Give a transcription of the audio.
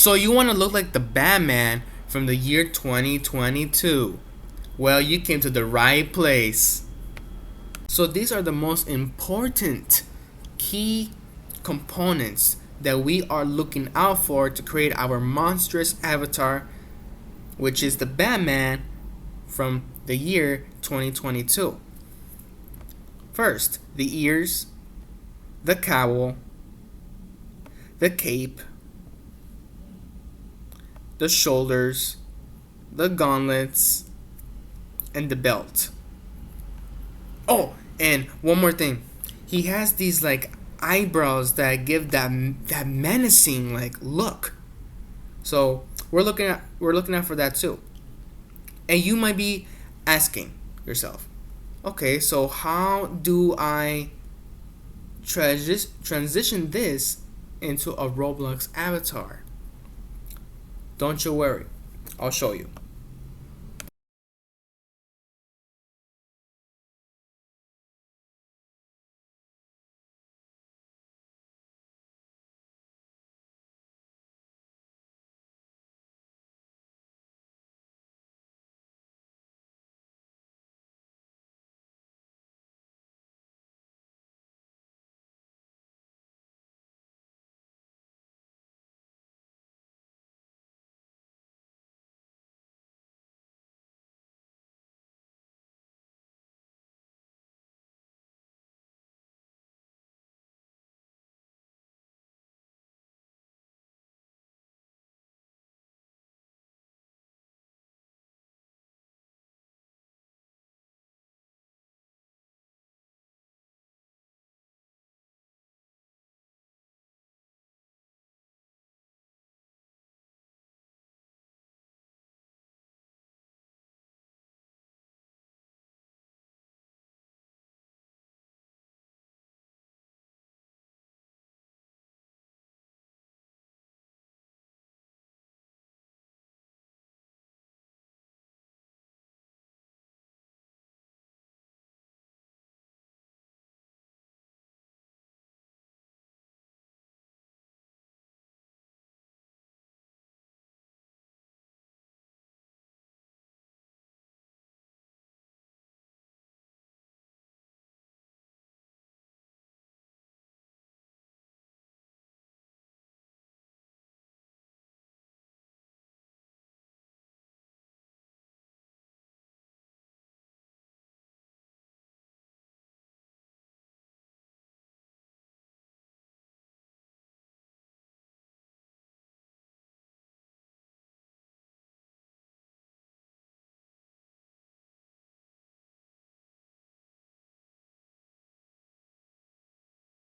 So you want to look like the Batman from the year 2022? Well, you came to the right place. So these are the most important key components that we are looking out for to create our monstrous avatar, which is the Batman from the year 2022. First, the ears, the cowl, the cape, the shoulders, the gauntlets, and the belt. Oh, and one more thing. He has these like eyebrows that give that menacing like look. So we're looking out for that too. And you might be asking yourself, okay, so how do I transition this into a Roblox avatar? Don't you worry, I'll show you.